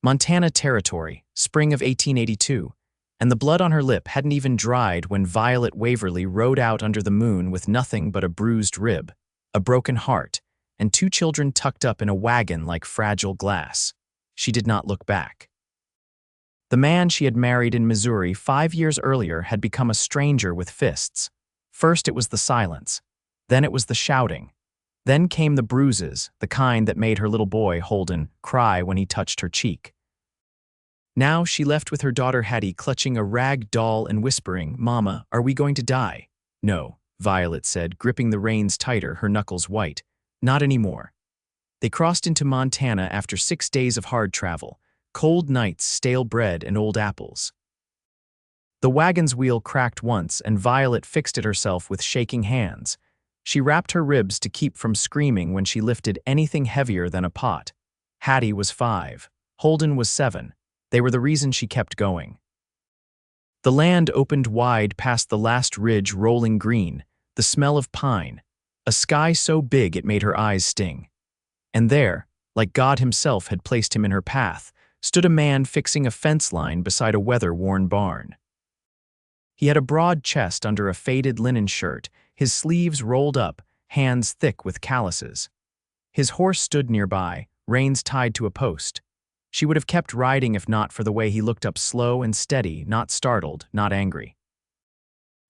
Montana Territory, spring of 1882, and the blood on her lip hadn't even dried when Violet Waverly rode out under the moon with nothing but a bruised rib, a broken heart, and two children tucked up in a wagon like fragile glass. She did not look back. The man she had married in Missouri 5 years earlier had become a stranger with fists. First it was the silence, then it was the shouting. Then came the bruises, the kind that made her little boy, Holden, cry when he touched her cheek. Now she left with her daughter Hattie clutching a rag doll and whispering, "Mama, are we going to die?" "No," Violet said, gripping the reins tighter, her knuckles white. "Not anymore." They crossed into Montana after 6 days of hard travel, cold nights, stale bread, and old apples. The wagon's wheel cracked once, and Violet fixed it herself with shaking hands. She wrapped her ribs to keep from screaming when she lifted anything heavier than a pot. Hattie was 5. Holden was 7. They were the reason she kept going. The land opened wide past the last ridge, rolling green, the smell of pine, a sky so big it made her eyes sting. And there, like God himself had placed him in her path, stood a man fixing a fence line beside a weather-worn barn. He had a broad chest under a faded linen shirt, his sleeves rolled up, hands thick with calluses. His horse stood nearby, reins tied to a post. She would have kept riding if not for the way he looked up, slow and steady, not startled, not angry.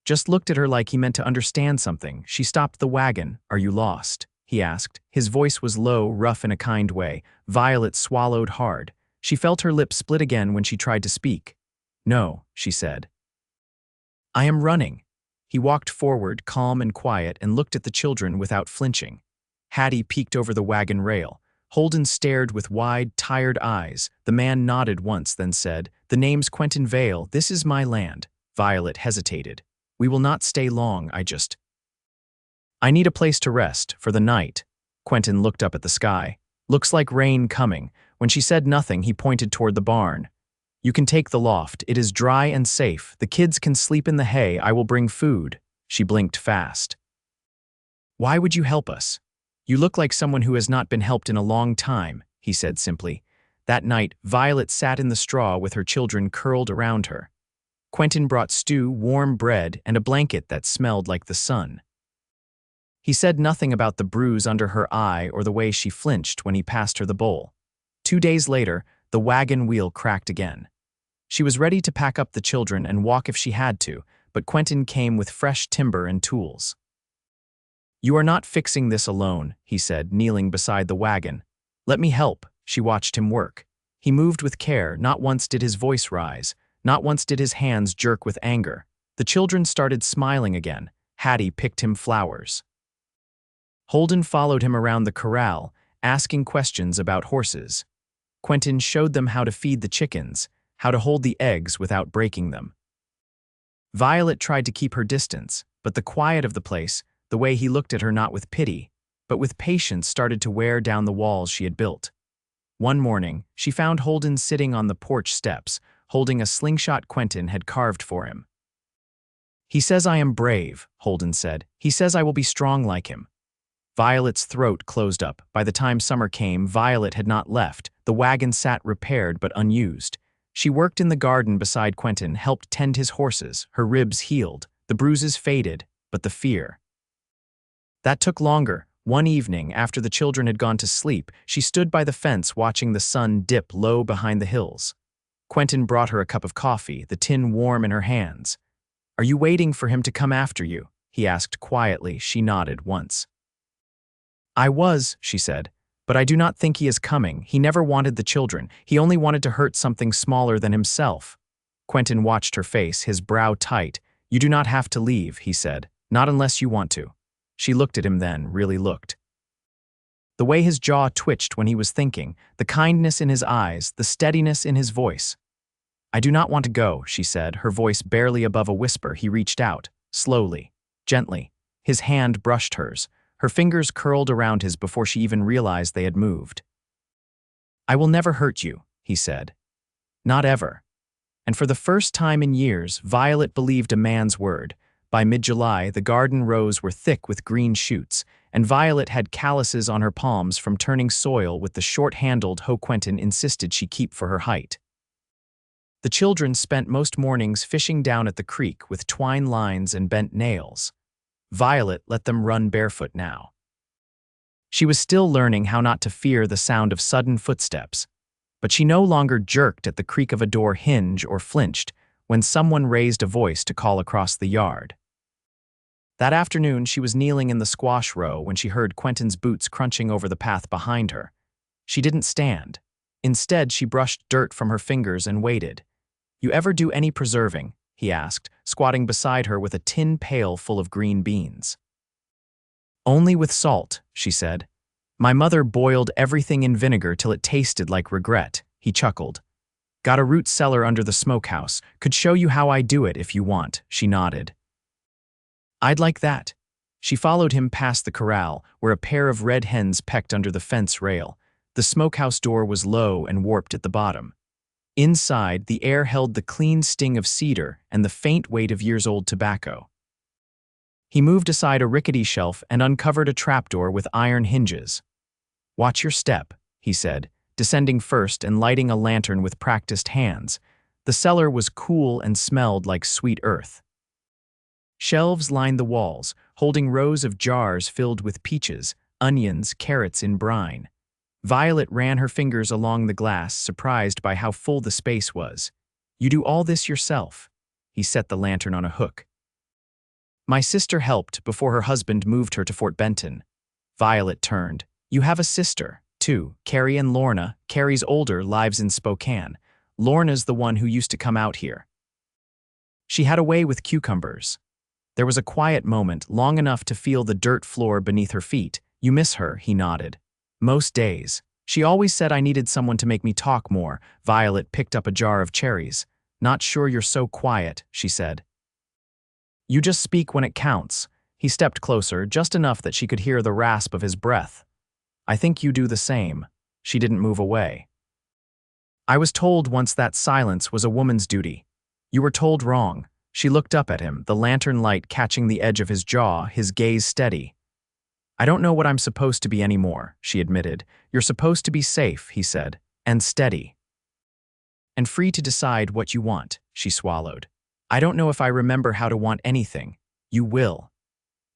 Just looked at her like he meant to understand something. She stopped the wagon. "Are you lost?" he asked. His voice was low, rough in a kind way. Violet swallowed hard. She felt her lips split again when she tried to speak. "No," she said. "I am running." He walked forward, calm and quiet, and looked at the children without flinching. Hattie peeked over the wagon rail. Holden stared with wide, tired eyes. The man nodded once, then said, "The name's Quentin Vale. This is my land." Violet hesitated. "We will not stay long, I need a place to rest, for the night." Quentin looked up at the sky. "Looks like rain coming." When she said nothing, he pointed toward the barn. "You can take the loft. It is dry and safe. The kids can sleep in the hay. I will bring food." She blinked fast. "Why would you help us? You look like someone who has not been helped in a long time," he said simply. That night, Violet sat in the straw with her children curled around her. Quentin brought stew, warm bread, and a blanket that smelled like the sun. He said nothing about the bruise under her eye or the way she flinched when he passed her the bowl. 2 days later, the wagon wheel cracked again. She was ready to pack up the children and walk if she had to, but Quentin came with fresh timber and tools. "You are not fixing this alone," he said, kneeling beside the wagon. "Let me help." She watched him work. He moved with care. Not once did his voice rise. Not once did his hands jerk with anger. The children started smiling again. Hattie picked him flowers. Holden followed him around the corral, asking questions about horses. Quentin showed them how to feed the chickens, how to hold the eggs without breaking them. Violet tried to keep her distance, but the quiet of the place, the way he looked at her not with pity, but with patience, started to wear down the walls she had built. One morning, she found Holden sitting on the porch steps, holding a slingshot Quentin had carved for him. "He says I am brave," Holden said. "He says I will be strong like him." Violet's throat closed up. By the time summer came, Violet had not left. The wagon sat repaired but unused. She worked in the garden beside Quentin, helped tend his horses. Her ribs healed. The bruises faded, but the fear. That took longer. One evening, after the children had gone to sleep, she stood by the fence watching the sun dip low behind the hills. Quentin brought her a cup of coffee, the tin warm in her hands. "Are you waiting for him to come after you?" he asked quietly. She nodded once. "I was," she said, "but I do not think he is coming. He never wanted the children. He only wanted to hurt something smaller than himself." Quentin watched her face, his brow tight. "You do not have to leave," he said. "Not unless you want to." She looked at him then, really looked. The way his jaw twitched when he was thinking, the kindness in his eyes, the steadiness in his voice. "I do not want to go," she said, her voice barely above a whisper. He reached out, slowly, gently. His hand brushed hers. Her fingers curled around his before she even realized they had moved. "I will never hurt you," he said. "Not ever." And for the first time in years, Violet believed a man's word, By mid-July, the garden rows were thick with green shoots, and Violet had calluses on her palms from turning soil with the short-handled hoe Quentin insisted she keep for her height. The children spent most mornings fishing down at the creek with twine lines and bent nails. Violet let them run barefoot now. She was still learning how not to fear the sound of sudden footsteps, but she no longer jerked at the creak of a door hinge or flinched when someone raised a voice to call across the yard. That afternoon, she was kneeling in the squash row when she heard Quentin's boots crunching over the path behind her. She didn't stand. Instead, she brushed dirt from her fingers and waited. "You ever do any preserving?" he asked, squatting beside her with a tin pail full of green beans. "Only with salt," she said. "My mother boiled everything in vinegar till it tasted like regret," he chuckled. "Got a root cellar under the smokehouse. Could show you how I do it if you want," she nodded. "I'd like that." She followed him past the corral, where a pair of red hens pecked under the fence rail. The smokehouse door was low and warped at the bottom. Inside, the air held the clean sting of cedar and the faint weight of years-old tobacco. He moved aside a rickety shelf and uncovered a trapdoor with iron hinges. "Watch your step," he said, descending first and lighting a lantern with practiced hands. The cellar was cool and smelled like sweet earth. Shelves lined the walls, holding rows of jars filled with peaches, onions, carrots in brine. Violet ran her fingers along the glass, surprised by how full the space was. "You do all this yourself?" He set the lantern on a hook. "My sister helped before her husband moved her to Fort Benton." Violet turned. "You have a sister, too, Carrie and Lorna. Carrie's older, lives in Spokane. Lorna's the one who used to come out here. She had a way with cucumbers." There was a quiet moment, long enough to feel the dirt floor beneath her feet. "You miss her," he nodded. "Most days. She always said I needed someone to make me talk more." Violet picked up a jar of cherries. "Not sure you're so quiet," she said. "You just speak when it counts." He stepped closer, just enough that she could hear the rasp of his breath. "I think you do the same." She didn't move away. "I was told once that silence was a woman's duty." "You were told wrong." She looked up at him, the lantern light catching the edge of his jaw, his gaze steady. "I don't know what I'm supposed to be anymore," she admitted. "You're supposed to be safe," he said, "and steady. And free to decide what you want," she swallowed. "I don't know if I remember how to want anything." "You will."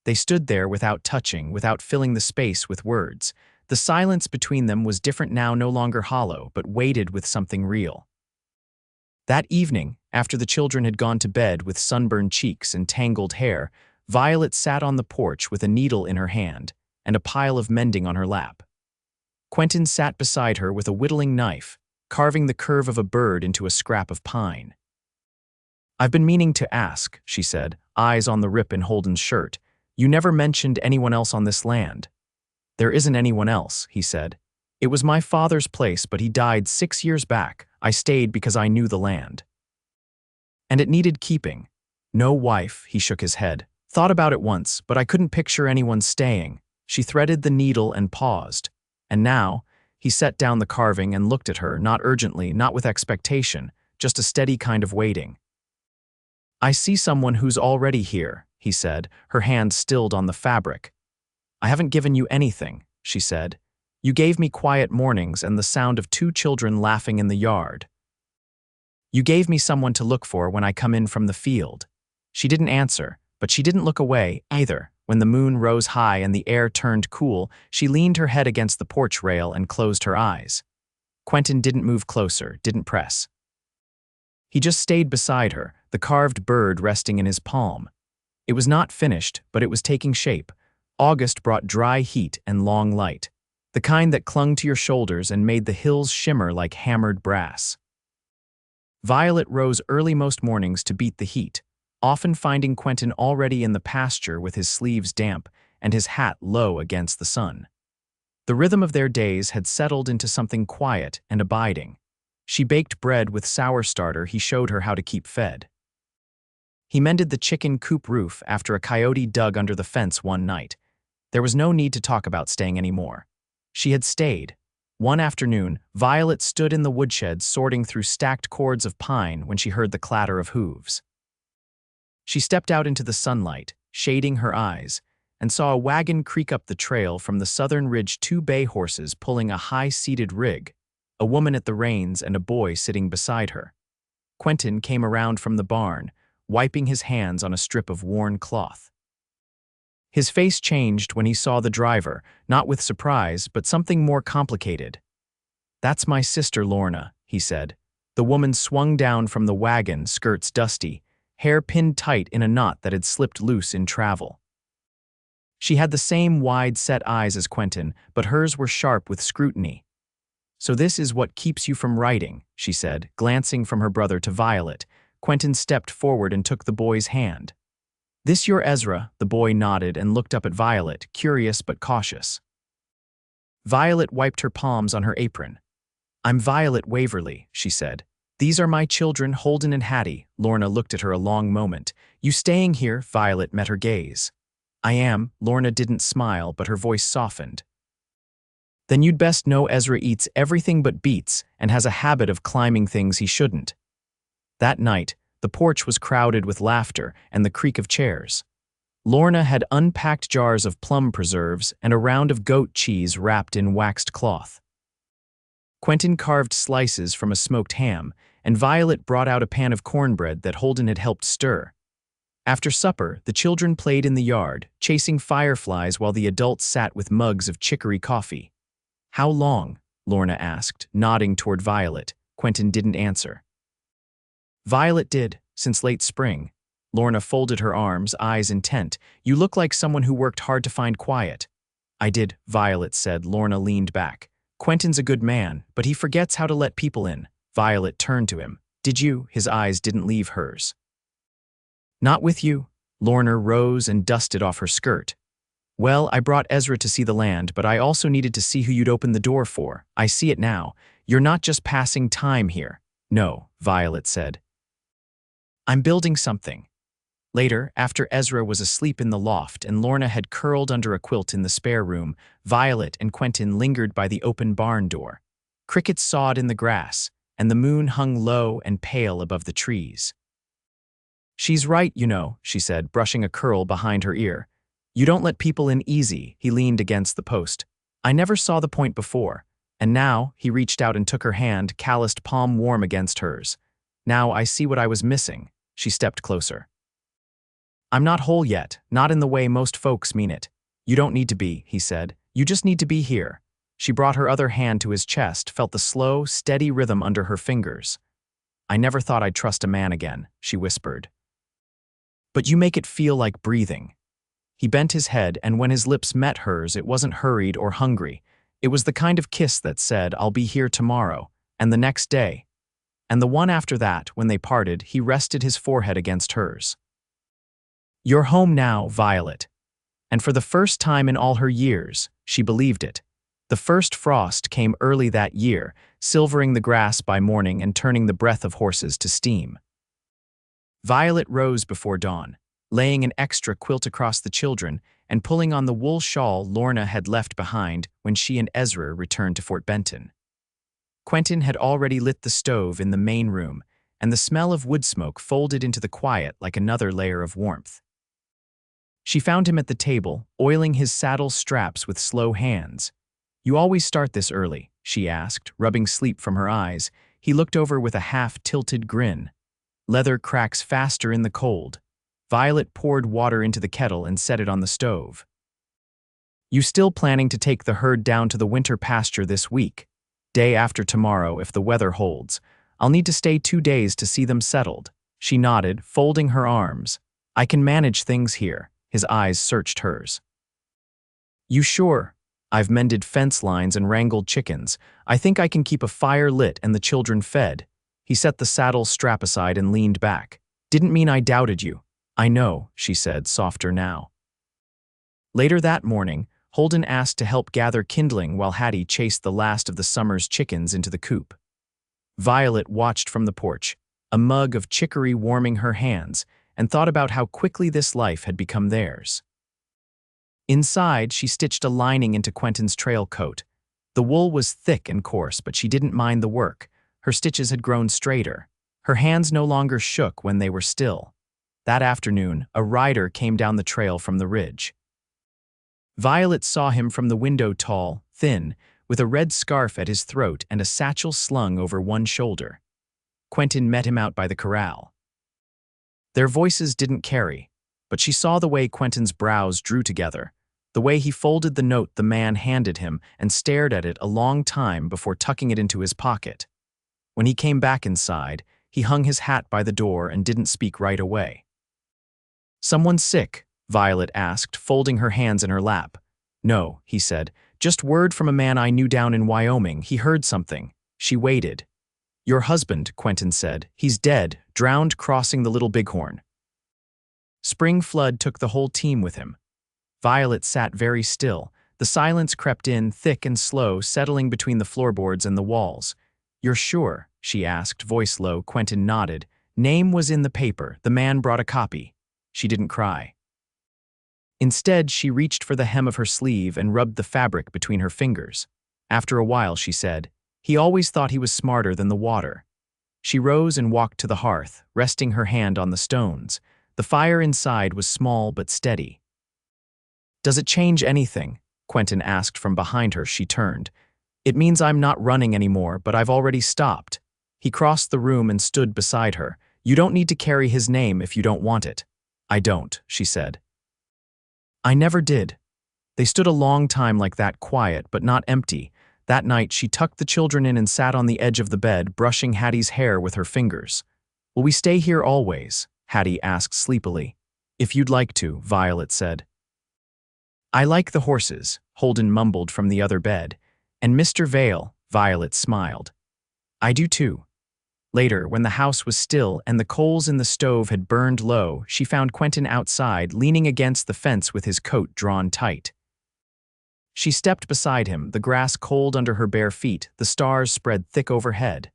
They stood there without touching, without filling the space with words. The silence between them was different now, no longer hollow, but weighted with something real. That evening, after the children had gone to bed with sunburned cheeks and tangled hair, Violet sat on the porch with a needle in her hand and a pile of mending on her lap. Quentin sat beside her with a whittling knife, carving the curve of a bird into a scrap of pine. "I've been meaning to ask," she said, eyes on the rip in Holden's shirt. "You never mentioned anyone else on this land." "There isn't anyone else," he said. "It was my father's place, but he died 6 years back. I stayed because I knew the land. And it needed keeping." "No wife," he shook his head. "Thought about it once, but I couldn't picture anyone staying." She threaded the needle and paused. "And now," he set down the carving and looked at her, not urgently, not with expectation, just a steady kind of waiting. "I see someone who's already here," he said, her hand stilled on the fabric. "I haven't given you anything," she said. "You gave me quiet mornings and the sound of 2 children laughing in the yard. You gave me someone to look for when I come in from the field." She didn't answer, but she didn't look away either. When the moon rose high and the air turned cool, she leaned her head against the porch rail and closed her eyes. Quentin didn't move closer, didn't press. He just stayed beside her, the carved bird resting in his palm. It was not finished, but it was taking shape. August brought dry heat and long light, the kind that clung to your shoulders and made the hills shimmer like hammered brass. Violet rose early most mornings to beat the heat, often finding Quentin already in the pasture with his sleeves damp and his hat low against the sun. The rhythm of their days had settled into something quiet and abiding. She baked bread with sour starter he showed her how to keep fed. He mended the chicken coop roof after a coyote dug under the fence one night. There was no need to talk about staying anymore. She had stayed. One afternoon, Violet stood in the woodshed sorting through stacked cords of pine when she heard the clatter of hooves. She stepped out into the sunlight, shading her eyes, and saw a wagon creak up the trail from the southern ridge, two bay horses pulling a high-seated rig, a woman at the reins and a boy sitting beside her. Quentin came around from the barn, wiping his hands on a strip of worn cloth. His face changed when he saw the driver, not with surprise, but something more complicated. "That's my sister Lorna," he said. The woman swung down from the wagon, skirts dusty, hair pinned tight in a knot that had slipped loose in travel. She had the same wide-set eyes as Quentin, but hers were sharp with scrutiny. "So this is what keeps you from writing," she said, glancing from her brother to Violet. Quentin stepped forward and took the boy's hand. "This your Ezra?" The boy nodded and looked up at Violet, curious but cautious. Violet wiped her palms on her apron. "I'm Violet Waverly," she said. "These are my children, Holden and Hattie." Lorna looked at her a long moment. "You staying here?" Violet met her gaze. "I am." Lorna didn't smile, but her voice softened. "Then you'd best know Ezra eats everything but beets and has a habit of climbing things he shouldn't." That night, the porch was crowded with laughter and the creak of chairs. Lorna had unpacked jars of plum preserves and a round of goat cheese wrapped in waxed cloth. Quentin carved slices from a smoked ham, and Violet brought out a pan of cornbread that Holden had helped stir. After supper, the children played in the yard, chasing fireflies while the adults sat with mugs of chicory coffee. "How long?" Lorna asked, nodding toward Violet. Quentin didn't answer. Violet did, since late spring. Lorna folded her arms, eyes intent. "You look like someone who worked hard to find quiet." "I did," Violet said. Lorna leaned back. "Quentin's a good man, but he forgets how to let people in." Violet turned to him. "Did you?" His eyes didn't leave hers. "Not with you." Lorna rose and dusted off her skirt. "Well, I brought Ezra to see the land, but I also needed to see who you'd open the door for. I see it now. You're not just passing time here." "No," Violet said. "I'm building something." Later, after Ezra was asleep in the loft and Lorna had curled under a quilt in the spare room, Violet and Quentin lingered by the open barn door. Crickets sawed in the grass, and the moon hung low and pale above the trees. "She's right, you know," she said, brushing a curl behind her ear. "You don't let people in easy." He leaned against the post. "I never saw the point before." And now, he reached out and took her hand, calloused palm warm against hers. "Now I see what I was missing." She stepped closer. "I'm not whole yet, not in the way most folks mean it." "You don't need to be," he said. "You just need to be here." She brought her other hand to his chest, felt the slow, steady rhythm under her fingers. "I never thought I'd trust a man again," she whispered. "But you make it feel like breathing." He bent his head, and when his lips met hers, it wasn't hurried or hungry. It was the kind of kiss that said, "I'll be here tomorrow," and the next day. And the one after that, when they parted, he rested his forehead against hers. "You're home now, Violet." And for the first time in all her years, she believed it. The first frost came early that year, silvering the grass by morning and turning the breath of horses to steam. Violet rose before dawn, laying an extra quilt across the children and pulling on the wool shawl Lorna had left behind when she and Ezra returned to Fort Benton. Quentin had already lit the stove in the main room, and the smell of wood smoke folded into the quiet like another layer of warmth. She found him at the table, oiling his saddle straps with slow hands. "You always start this early?" she asked, rubbing sleep from her eyes. He looked over with a half-tilted grin. "Leather cracks faster in the cold." Violet poured water into the kettle and set it on the stove. "You still planning to take the herd down to the winter pasture this week?" "Day after tomorrow, if the weather holds. I'll need to stay 2 days to see them settled." She nodded, folding her arms. "I can manage things here." His eyes searched hers. "You sure?" "I've mended fence lines and wrangled chickens. I think I can keep a fire lit and the children fed." He set the saddle strap aside and leaned back. "Didn't mean I doubted you." "I know," she said, softer now. Later that morning, Holden asked to help gather kindling while Hattie chased the last of the summer's chickens into the coop. Violet watched from the porch, a mug of chicory warming her hands, and thought about how quickly this life had become theirs. Inside, she stitched a lining into Quentin's trail coat. The wool was thick and coarse, but she didn't mind the work. Her stitches had grown straighter. Her hands no longer shook when they were still. That afternoon, a rider came down the trail from the ridge. Violet saw him from the window, tall, thin, with a red scarf at his throat and a satchel slung over one shoulder. Quentin met him out by the corral. Their voices didn't carry, but she saw the way Quentin's brows drew together, the way he folded the note the man handed him and stared at it a long time before tucking it into his pocket. When he came back inside, he hung his hat by the door and didn't speak right away. "Someone sick?" Violet asked, folding her hands in her lap. "No," he said. "Just word from a man I knew down in Wyoming. He heard something." She waited. "Your husband," Quentin said. "He's dead, drowned crossing the Little Bighorn." Spring flood took the whole team with him. Violet sat very still. The silence crept in, thick and slow, settling between the floorboards and the walls. "You're sure?" she asked, voice low. Quentin nodded. "Name was in the paper. The man brought a copy." She didn't cry. Instead, she reached for the hem of her sleeve and rubbed the fabric between her fingers. After a while, she said, "He always thought he was smarter than the water." She rose and walked to the hearth, resting her hand on the stones. The fire inside was small but steady. "Does it change anything?" Quentin asked from behind her. She turned. "It means I'm not running anymore, but I've already stopped." He crossed the room and stood beside her. "You don't need to carry his name if you don't want it." "I don't," she said. "I never did." They stood a long time like that, quiet but not empty. That night, she tucked the children in and sat on the edge of the bed, brushing Hattie's hair with her fingers. "Will we stay here always?" Hattie asked sleepily. "If you'd like to," Violet said. "I like the horses," Holden mumbled from the other bed. "And Mr. Vale," Violet smiled. "I do too." Later, when the house was still and the coals in the stove had burned low, she found Quentin outside, leaning against the fence with his coat drawn tight. She stepped beside him, the grass cold under her bare feet, the stars spread thick overhead.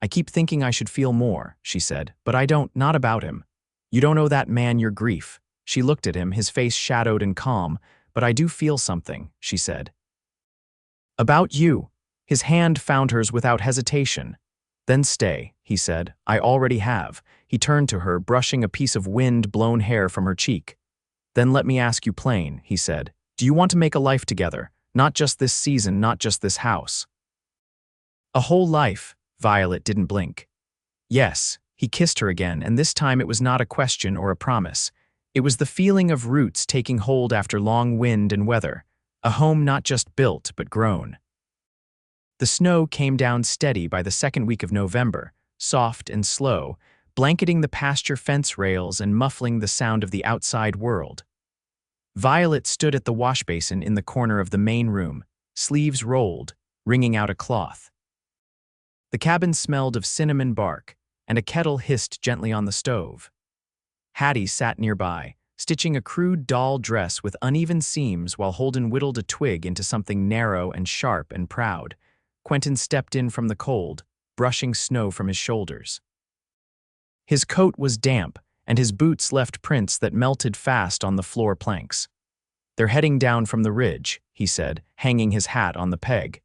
"I keep thinking I should feel more," she said, "but I don't, not about him. You don't owe that man your grief." She looked at him, his face shadowed and calm. "But I do feel something," she said. "About you." His hand found hers without hesitation. "Then stay," he said. "I already have." He turned to her, brushing a piece of wind-blown hair from her cheek. "Then let me ask you plain," he said. "Do you want to make a life together? Not just this season, not just this house." "A whole life." Violet didn't blink. "Yes." He kissed her again, and this time it was not a question or a promise. It was the feeling of roots taking hold after long wind and weather. A home not just built, but grown. The snow came down steady by the second week of November, soft and slow, blanketing the pasture fence rails and muffling the sound of the outside world. Violet stood at the washbasin in the corner of the main room, sleeves rolled, wringing out a cloth. The cabin smelled of cinnamon bark, and a kettle hissed gently on the stove. Hattie sat nearby, stitching a crude doll dress with uneven seams while Holden whittled a twig into something narrow and sharp and proud. Quentin stepped in from the cold, brushing snow from his shoulders. His coat was damp, and his boots left prints that melted fast on the floor planks. "They're heading down from the ridge," he said, hanging his hat on the peg.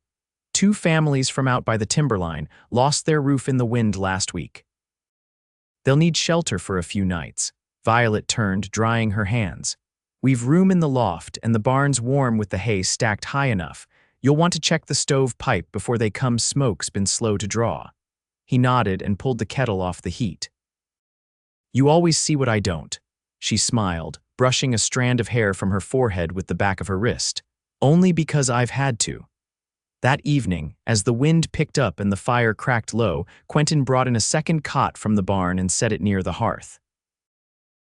"Two families from out by the timberline lost their roof in the wind last week. They'll need shelter for a few nights." Violet turned, drying her hands. "We've room in the loft, and the barn's warm with the hay stacked high enough. You'll want to check the stove pipe before they come. Smoke's been slow to draw." He nodded and pulled the kettle off the heat. "You always see what I don't." She smiled, brushing a strand of hair from her forehead with the back of her wrist. "Only because I've had to." That evening, as the wind picked up and the fire cracked low, Quentin brought in a second cot from the barn and set it near the hearth.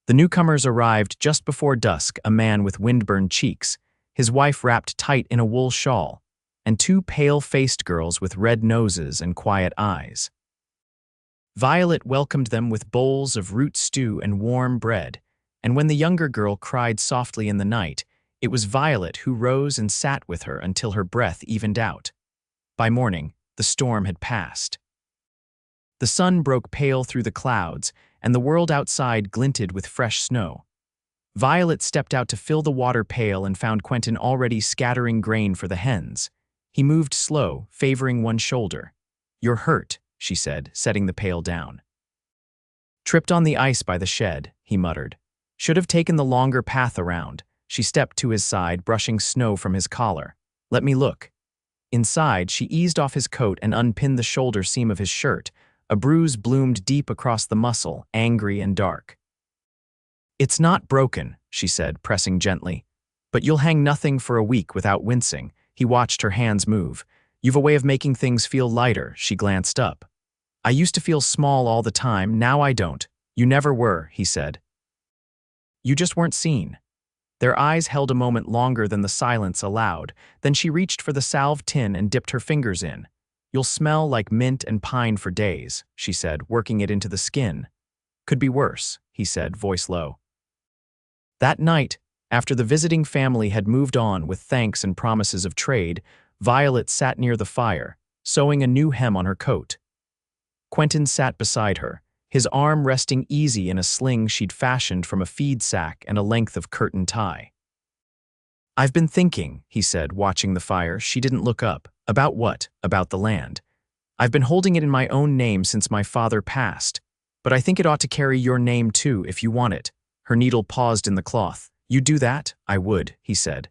The newcomers arrived just before dusk, a man with windburned cheeks, his wife wrapped tight in a wool shawl, and two pale-faced girls with red noses and quiet eyes. Violet welcomed them with bowls of root stew and warm bread, and when the younger girl cried softly in the night, it was Violet who rose and sat with her until her breath evened out. By morning, the storm had passed. The sun broke pale through the clouds, and the world outside glinted with fresh snow. Violet stepped out to fill the water pail and found Quentin already scattering grain for the hens. He moved slow, favoring one shoulder. "You're hurt," she said, setting the pail down. "Tripped on the ice by the shed," he muttered. Should have taken the longer path around. She stepped to his side, brushing snow from his collar. Let me look. Inside, she eased off his coat and unpinned the shoulder seam of his shirt. A bruise bloomed deep across the muscle, angry and dark. It's not broken, she said, pressing gently. But you'll hang nothing for a week without wincing. He watched her hands move. You've a way of making things feel lighter, she glanced up. I used to feel small all the time, now I don't. You never were, he said. You just weren't seen. Their eyes held a moment longer than the silence allowed. Then she reached for the salve tin and dipped her fingers in. You'll smell like mint and pine for days, she said, working it into the skin. Could be worse, he said, voice low. That night, after the visiting family had moved on with thanks and promises of trade, Violet sat near the fire, sewing a new hem on her coat. Quentin sat beside her, his arm resting easy in a sling she'd fashioned from a feed sack and a length of curtain tie. I've been thinking, he said, watching the fire. She didn't look up. About what? About the land. I've been holding it in my own name since my father passed, but I think it ought to carry your name too if you want it. Her needle paused in the cloth. You do that? I would, he said.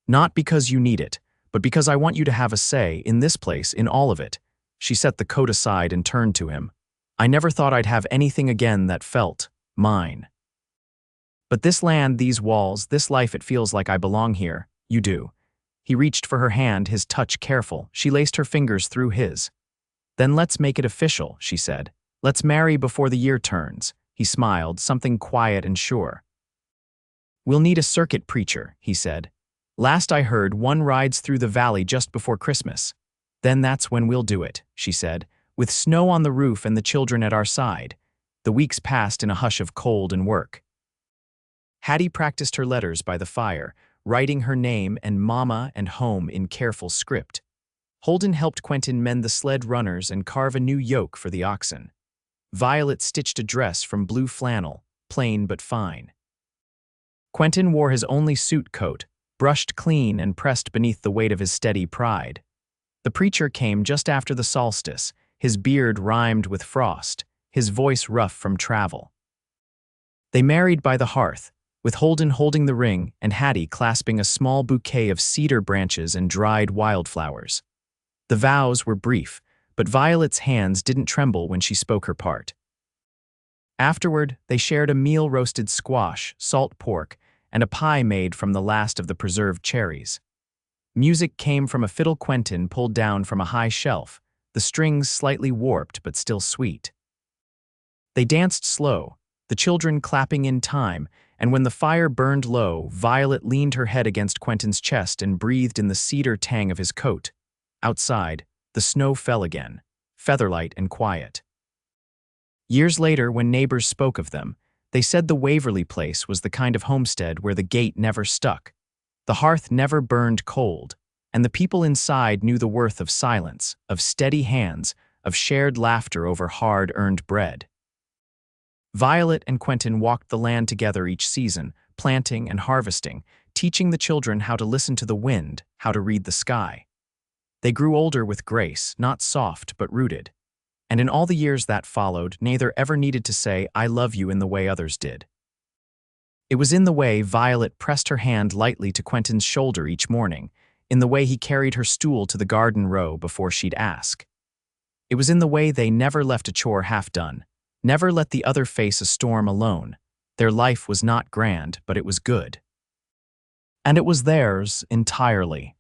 Not because you need it, but because I want you to have a say in this place, in all of it. She set the coat aside and turned to him. I never thought I'd have anything again that felt mine. But this land, these walls, this life, it feels like I belong here. You do. He reached for her hand, his touch careful. She laced her fingers through his. Then let's make it official, she said. Let's marry before the year turns. He smiled, something quiet and sure. We'll need a circuit preacher, he said. Last I heard, one rides through the valley just before Christmas. Then that's when we'll do it, she said, with snow on the roof and the children at our side. The weeks passed in a hush of cold and work. Hattie practiced her letters by the fire, writing her name and mama and home in careful script. Holden helped Quentin mend the sled runners and carve a new yoke for the oxen. Violet stitched a dress from blue flannel, plain but fine. Quentin wore his only suit coat, brushed clean and pressed beneath the weight of his steady pride. The preacher came just after the solstice, his beard rimed with frost, his voice rough from travel. They married by the hearth, with Holden holding the ring and Hattie clasping a small bouquet of cedar branches and dried wildflowers. The vows were brief, but Violet's hands didn't tremble when she spoke her part. Afterward, they shared a meal: roasted squash, salt pork, and a pie made from the last of the preserved cherries. Music came from a fiddle Quentin pulled down from a high shelf, the strings slightly warped but still sweet. They danced slow, the children clapping in time, and when the fire burned low, Violet leaned her head against Quentin's chest and breathed in the cedar tang of his coat. Outside, the snow fell again, featherlight and quiet. Years later, when neighbors spoke of them, they said the Waverly place was the kind of homestead where the gate never stuck, the hearth never burned cold, and the people inside knew the worth of silence, of steady hands, of shared laughter over hard-earned bread. Violet and Quentin walked the land together each season, planting and harvesting, teaching the children how to listen to the wind, how to read the sky. They grew older with grace, not soft but rooted. And in all the years that followed, neither ever needed to say, I love you in the way others did. It was in the way Violet pressed her hand lightly to Quentin's shoulder each morning, in the way he carried her stool to the garden row before she'd ask. It was in the way they never left a chore half done, never let the other face a storm alone. Their life was not grand, but it was good. And it was theirs entirely.